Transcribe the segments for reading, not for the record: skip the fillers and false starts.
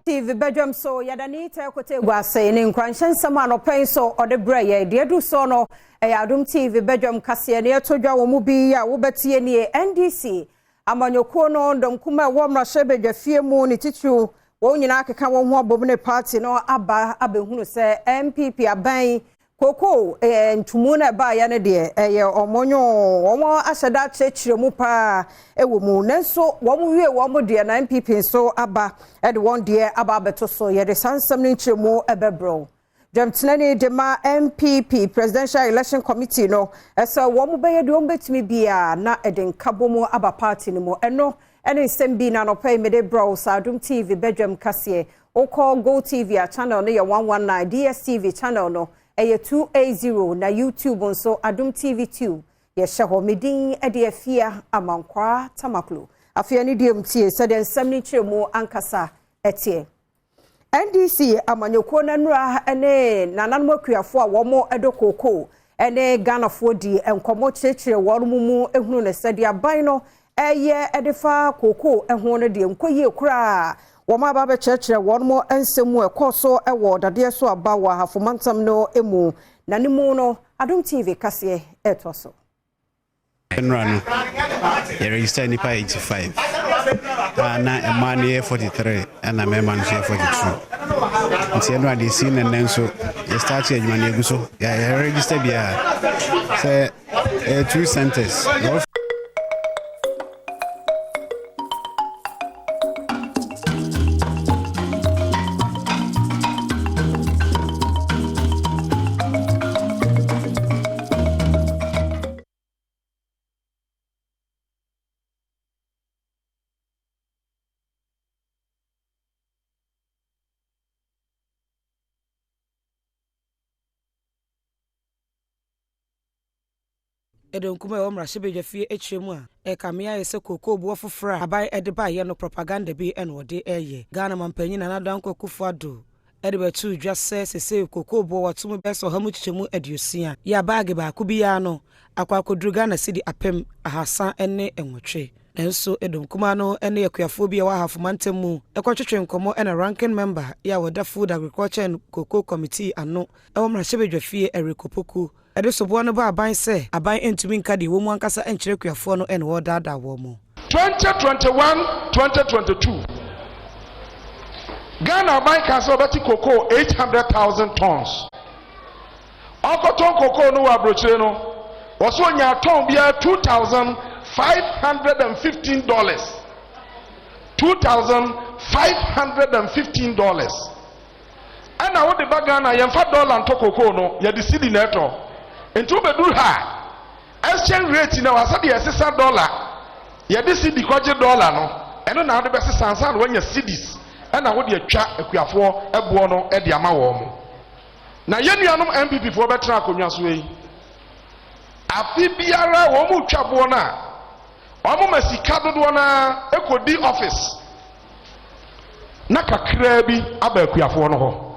TV Badwam so yadani te kote gwase ne nkwanshen sama no pen so ode braye de du so no Adom TV Badwam kase ne etodwa wo mu bi ya wo betie ne NDC amanyoko no ndom kuma wo mrahye bedwafie mu ne titru wo nyina akeka wo ho abom ne party no aba abehunu se MPP aban koko ntumu na ba ya ne de ye omonyo omo aseda chechire mu pa ewo mu nenso wo mu wie wo mu de na MPP so aba e de won de aba beto so ye de sansam ne nchire mu ebebro Jamtinani de ma MPP Presidential Election Committee no esa wo mu be ye de won betimi bia na eden kabomu aba party ni mo eno ene sembi na no pay me de bro sa Adom TV Badwam kase o call Go TV a channel no ye 119 DSTV channel no Eye 280 na YouTube nso Adom TV2 ye hyeho medin e de afia amankwa tamaklo afia ni de mtie se de nsam ni kyeremu ankasa etie NDC amanyoko na nura ene nananom akuafo a wo mo edokoko ene Ghanafo di enkomo kyekire wo mu ehunu ne se de aban no eye edefa koko eho no de nkoyie kura Wama baba church one more ensemu ekoso ewo dade so aba wa hafomantam no emu na nimu no Adom TV kase etoso Enrano you register nipa 85 na emani 43 and a member 42 nti enra de sin and then so you start your money eguso ya register bia say 2 centers Edom kuma wo mrahye bedwafie ekyiremu a kamea yese koko bo fofora abai edeba ye no propaganda bi ene wode eye Ghana mampanyi na nadan kwakufu ado edebetu dwase sese koko bo watum beso hamu chichemu aduosia ya bag ba ku biya no akwakodru Ghana sidi apem ahasa ene enwotwe nanso Edom kuma no ene yakuafo bi wa hafomantem mu ekwatwetwe nkomo ene ranking member ya woda Food Agriculture and Cocoa Committee ano ewo mrahye bedwafie erikopoku Ede sobo no ba aban se aban entumi nka de wo mu ankasa enkyere kuafo no ene wo dada wo mu 2021-2022 Ghana aban ka so beti cocoa 800,000 tons Okoton cocoa no wa brochire no woso nya ton bia $2,515 $2,515 ana wo de ba Ghana yemfa dollar nto cocoa no ye de cedi na eto Enti obedu ha exchange rate na wasade yesesa dollar ye de cedi kwaje dollar no eno na wo de besesa ansa na wanya cedis na wo de atwa akuafo ebo no e de ama wo mo na yenuanom MPP fo betra akonwa so yi afi biara wo mu twabo na wo mu masika dodo na ekodi office na kakra bi aba akuafo no ho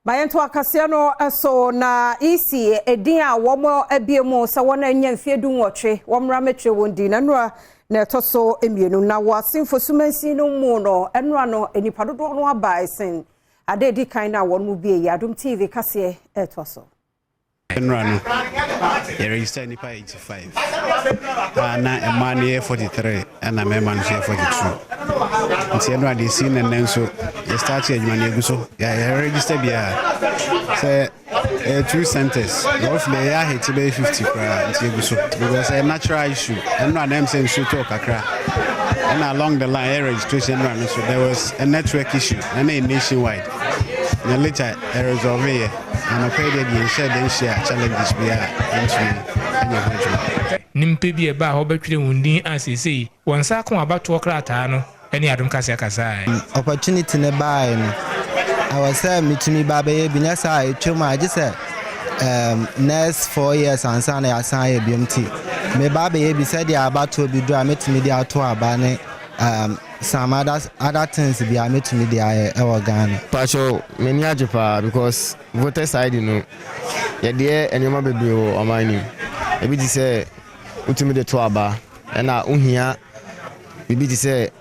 Bayanto akase no eso na isi edin a womo abiemu sa wona anya mfiedu nwotwe womra metwe wondi na nura na etoso emienu na wasinfo sumansi no mu no enura no enipa dodo no aba esen ade di kan na won mu bie ya Adom TV kase etoso Enrano you register nipa 85 na emani 43 and a member 42 nti enra de sin and then so you start your money eguso ya register bia say 2 centers roughly ya hit be 50 kra nti eguso because a natural issue enra dem say so talk akra and along the line registration run so there was a network issue and a nationwide and later a resolve here and I paid the share challenges we are into nimpe bi eba ho betwere wundin asese wonsa ko abato krata no any Adom Kasia Kasa. Opportunity ne buy. I was saying me to me, Baby, Binasa, Chuma, just said. Next 4 years and son I sign a BMT. Me baby be said they about to be dry met media to abane some other things be I met media organ. Pacho many ajepa because voter side yeah there and your baby or mine. Ebi ti say ultimate to aba and na unhia ebi ti say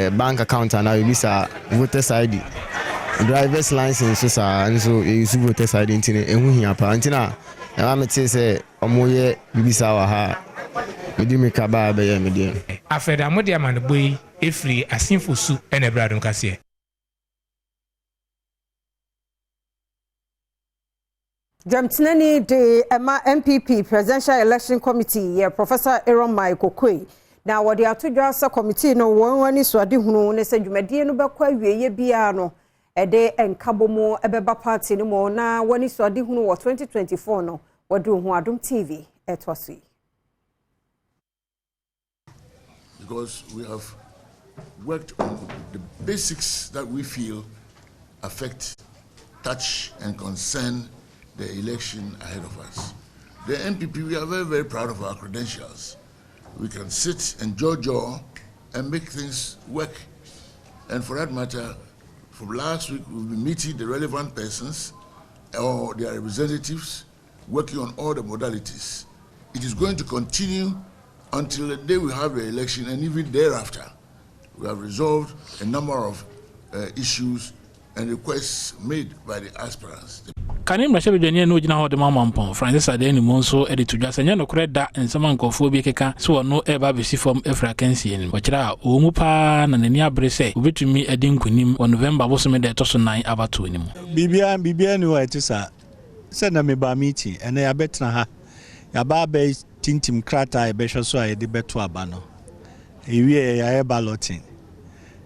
bank account and na bisa voter side. Driver's license so and so you voter side intine ehu hia pa antina na ma mete say omoye bibisa wa ha medi me ka ba be ya medi afeda modi amane boy efri asinfo su ene Adom Kasia. Jamtinani de Emma MPP Presidential Election Committee ye Professor Aaron Michael Kwe na wodi atodwa sa committee no woni so ade hunu ne se dwumadie no bekwa wieye bia no ede enkabomo ebeba party no mo na woni so ade hunu wo 2024 no wodi hu Adom TV etwasui. Because we have worked on the basics that we feel affect, touch and concern the election ahead of us. The MPP, we are very, very proud of our credentials. We can sit and jaw and make things work. And for that matter, from last week, we'll be meeting the relevant persons or their representatives, working on all the modalities. It is going to continue until the day we have the election, and even thereafter. We have resolved a number of issues and requests made by the aspirants. Can you imagine the new general the Mamma Francis Adeni Monso editor just and no credit that and some uncophobia so no ever be from Efrakensi and Wachra Umupa and the near Bresse will be to me a dinkunim on November was made a toss 9 about to him. Bibia no it is a send me by meeting and they are better ha Yababe tintim krata e besho so a de beto abano. Ewie ya balloting.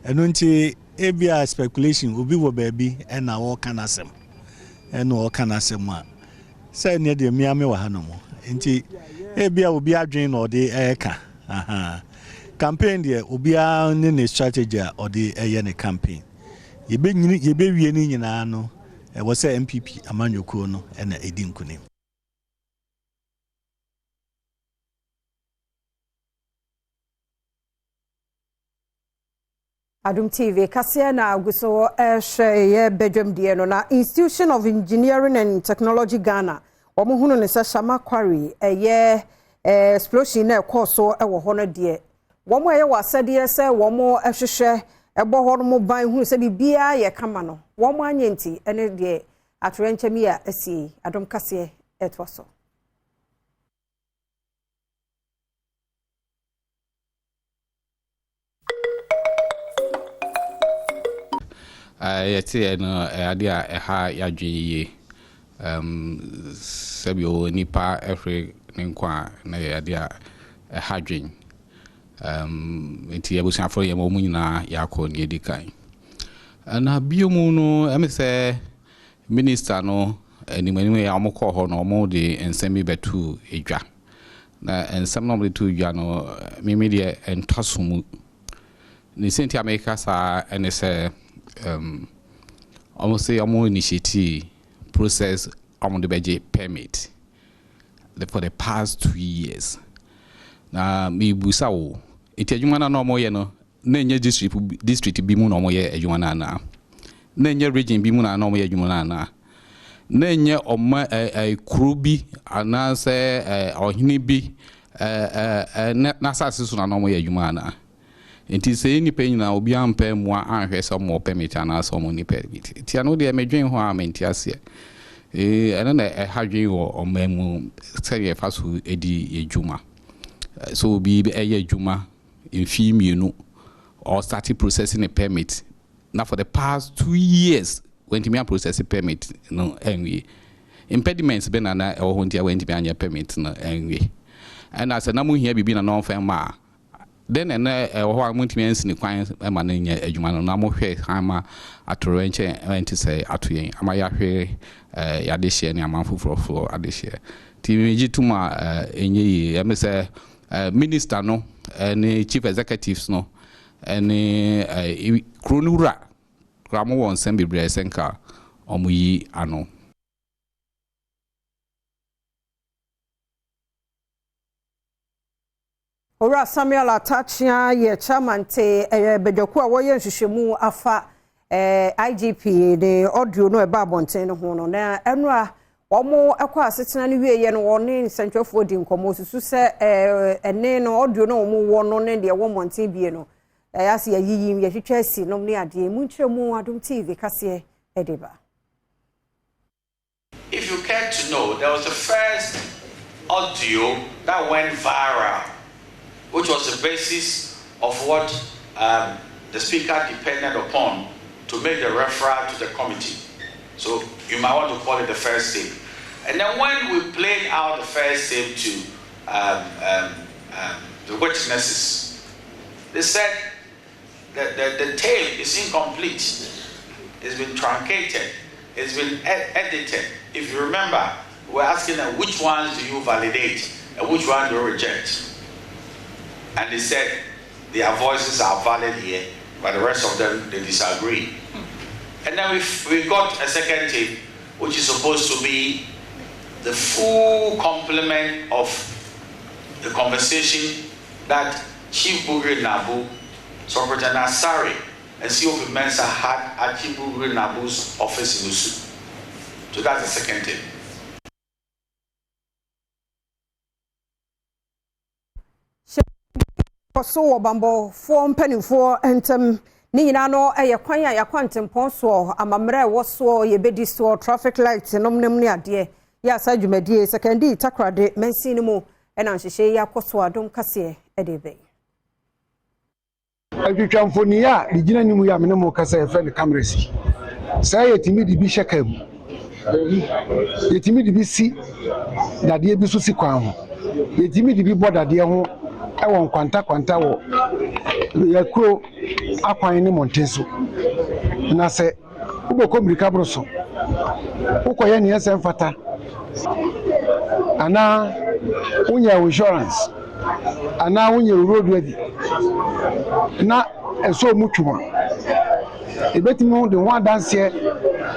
Enu nti ebia speculation obi wo baabi e na wo kanasem. Enu wo kanasem a say ne de miame wa hanomo. Nti ebia obi adwen na ode eka. Aha. Campaign de obi a ne strategy a ode eye ne campaign. Yebe wie ni nyina no e wo say MPP amanyoko no e na edi nkunim. Adom TV kasia na aguso ye Badwam die no na Institution of Engineering and Technology Ghana omo hunu ne se Shama Quarry ye explosion na ekoso ewo ho no de womo ye wasade se womo ehwehwe ebo ho no mo ban hunu se bibia ye kama no womo anyenti ene de atrenchemi a asi Adom kasia etwaso. Yeti no idea ha yadwe sebio nipa every nkwa na idea ha dwen enti yabusan for yemo mu nyina yakọ ne edikan na biomu no emse minister no animu ya omukọ ho no omo de ensemi betu edwa na ensem no betu edwa no mimi de entasumu ni senti America sa enese almost say almost initiative process on the budget permit for the past 2 years. Na mi busawo iti adwuma na no moye no na nya district bi mu na moye adwuma na na nya region bi mu na moye adwuma na nya oma kru bi anase ohini bi na sase so na moye adwuma na enti se ni pe nyina obi ampa mu anhwe so mo permit na so mo ni permit ti ano de medwen ho amenti ase ene na hadwen wo omamu se fa so edi ejuma so bi eye ejuma in mienu or starting processing a permit now for the past 2 years when me processing permit no anyway impediments be na na ho ntia when me anya permit no anyway and as na mu hia bibi na no fa ma then and ho amutimi ansini kwan ma na nya adwuma no na mo hwe hama atorenche enti say atoyen ama ya hwe ya de hye ne amanfo fro ade hye ti meji tuma enye yi em say minister no ne chief executives no any Kronura, Gramo won Sembi Bresenka, Omuyi Ano. Ora Samuel Atachia ye chairman te bejoku a woye nhwehwemu afa IGP the audio no eba abonten no ho no na enra omo ekwa asetena ne wieye no woni nsentwefo di nkomo susu se ene no audio no omo wo no ne de wo monten bie no ase yayiyi ye hwehwe asi no ne ade mu nkyeremu Adom TV kase edeba. If you care to know, there was the first audio that went viral, which was the basis of what the speaker depended upon to make the referral to the committee. So you might want to call it the first tape. And then when we played out the first tape to the witnesses, they said that the tape is incomplete. It's been truncated. It's been edited. If you remember, we're asking them which ones do you validate and which one do you reject. And they said their voices are valid here, but the rest of them, they disagree. And then we got a second tape, which is supposed to be the full complement of the conversation that Chief Bugri Nabu, Superintendent Asari, and COP Mensa had at Chief Bugri Nabu's office in Usu. So that's the second tape. So bambo for penny for entem ni nyina no eye kwan ya yakwantempon so amamre wo so ye bedi so traffic light nomnem ni ade ya sa dwumadie secondary takrade mensin mu e na nhyehyɛ ya koso Adom kase edebe adwutwamfoni ya digina ni mu ya menemo kase e friend camerasi say yetimi di bi hyeka mu yetimi di bi si dade bi so si kwan ho yetimi di bi bodade ho ewon kwanta wo yakro akwan ni montenso na se uboko mrika broso ukoye ni ese mfata ana unya insurance ana unya road ready na eso mutuma ebetimo de one dance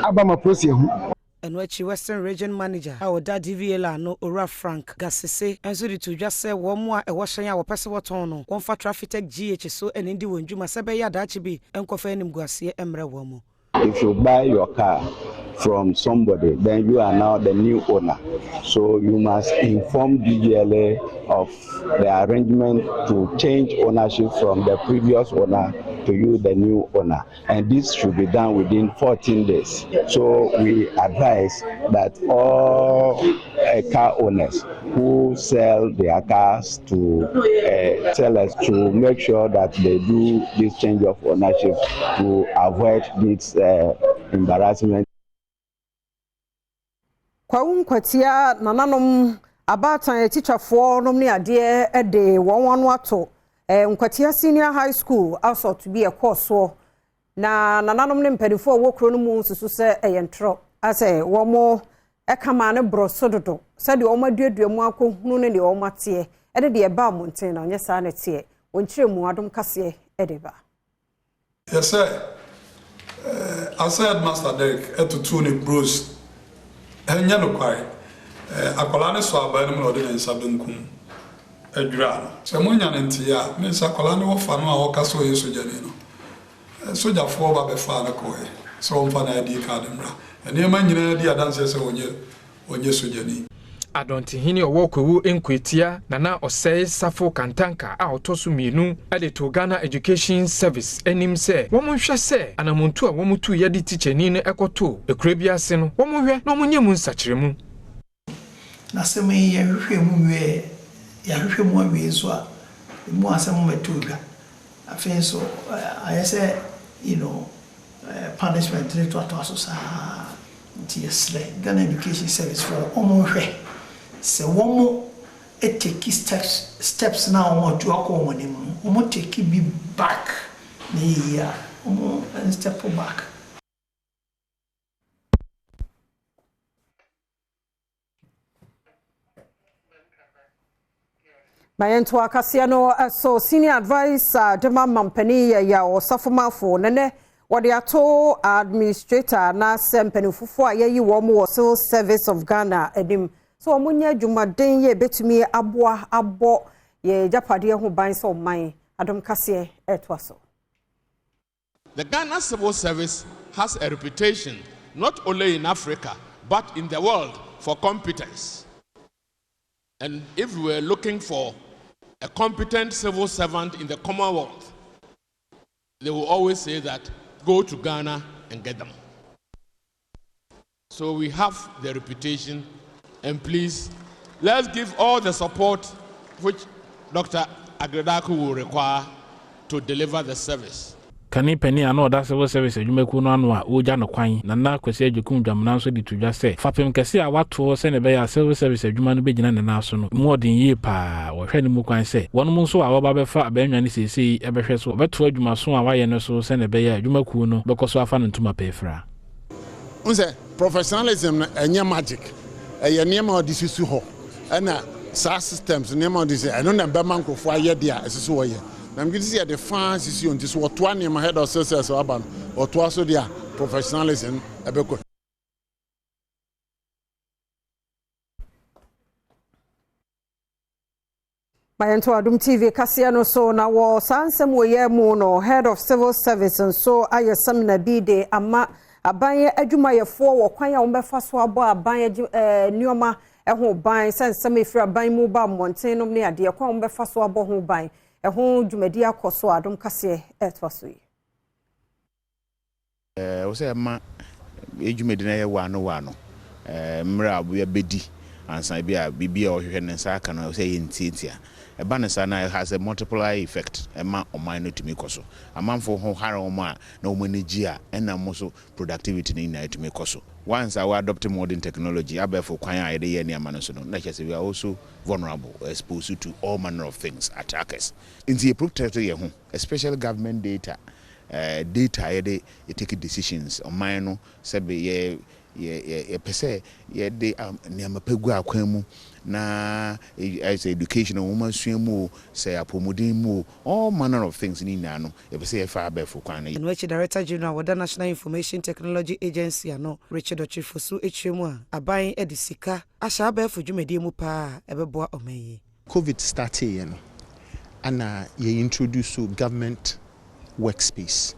abama prosi ehu Enwechi Western Region Manager Awoda DVLA no Ora Frank Gasese enso di to just say wo mo a ewo hyan a wo pese woton no won fa traffic tech GH so ene ndi wondwuma se be ya daachi bi enkofa enim guase emre wo mo. If you buy your car from somebody, then you are now the new owner. So you must inform DGLA of the arrangement to change ownership from the previous owner to you, the new owner. And this should be done within 14 days. So we advise that all car owners who sell their cars to tell us to make sure that they do this change of ownership to avoid this embarrassment. Kwa kwatia nananom abatan teacherfo nom ne ade ede won ato nkwatia senior high school also to be a course na nananom ne mpadifo wo kro no mu susu se eyentro ase wo mo ekama ne broso dodo se de wo maduadua mu akohunu ne de wo mate ede de ba monten na onye sa na tie wonkyere mu Adom kase ede ba. Yes sir. I said Master Derek etutu ne bros enya no kwai akola ne so aba ne mo de nsa benkum adwura no se mo nya ne ntia me sa akola ne wo fa no a wo kaso ye soja ne no soja fo ba be fa na ko e so on fa na ID card mra ene ma nyina di adanse se onye soja ni Adontihini Owokwewu Enkwetia Nana Osei Safo Kantanka a otosu mienu ade to Ghana Education Service enim se womonhwe se anamuntu a womutu yedi teacheni no ekoto ekrabia ase no womonhwe na omonye mu nsakiremu na seme ye hwehwe mu we ya hwehwe mu awie so a mu asem metodwa afen so ayese punishment to aso sa ntiesle Ghana Education Service for omonhwe se womo take steps now on to akọ wonim womo take be back na year womo step back. Mayento akasia no so senior advisor Dema Mampani ya osafomafo nene wode ato administrator na sempenufufo ayeyi wo mo civil service of Ghana edim so omunya dwumaden ye betumi aboa abo ye japade ho ban so man Adom kase etwaso. The Ghana civil service has a reputation not only in Africa but in the world for competence. And if we were looking for a competent civil servant in the Commonwealth, they will always say that go to Ghana and get them. So we have the reputation, and please, let's give all the support which Dr. Agredaku will require to deliver the service. Kani penny ano da civil service adwumaku no ano a oja no kwan na na kwesi adwukum dwamna so di tudwa se fapem kese a wato se ne be ya civil service adwuma no begina ne na so no modern yi pa wo hwe ne mu kwan se wonum nso a woba be fa abanwa ne sesei e be hwe so beto adwuma so a waye no so se ne be ya adwumaku no bekoso afa no ntuma pefra unse professionalism enye magic eye niam odisusu ho na sa systems niam odise eno na be mankofo aye dia esiso wo ye. I'm going to see the fans is on this what one in head of success or ban or twice their professionalism. Mayento Adom TV Kasiano so na wo sansem wo ye mu no head of civil service and so ayesam na bi de ama aban adwumayefo wo kwan ya wo befa so abo aban nioma ho ban sansem efira aban mu ba monten no ne ade kwan wo befa so abo ho ban ehun dwumadi akoso Adom kase etwaso yi wo se ma edwumadi na ye wano mra abu ya bedi ansan bia bibia ohwehwe ne nsa aka no se ye ntiatia eba ne sa na has a multiplier effect ema oman no tumi koso amanfo ho hare o ma na o manage a ena mo so productivity ni na tumi koso once I adopt modern technology abefo kwan a yede ye ne ama no so no na chese we are also vulnerable exposed to all manner of things attackers in the protect ye ho especially government data yede take decisions oman no sebe ye pese ye de niam pegu akwan mu na as education woman swemu say apomodin mu all manner of things ni na no ye pese ye fa abefo kwan na NWH Director General of the National Information Technology Agency ano Richard Ochifosu echemu a aban edisika asha abefo dwumedi mu pa ebeboa omayi COVID started you know and ye introduce government workspace.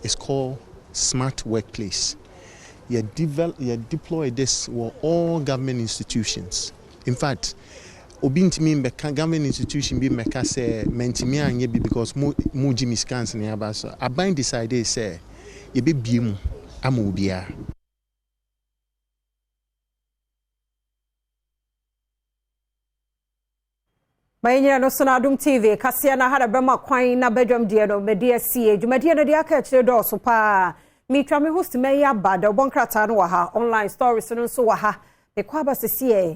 It's called smart workplace. You deploy this for all government institutions. In fact, obintimi mbeka government institution be meka say mentimi anye bi because mu Jimmy scans ne abaso. Aban decide say ye be biemu ama obia. Mayenya no so na Adom TV kasia na hada bema kwan na Badwam die no media sie dwumadie no de aka kire do so pa mi twa me host me ya bada obonkrata no wa ha online stories no so wa ha me kwa ba sesie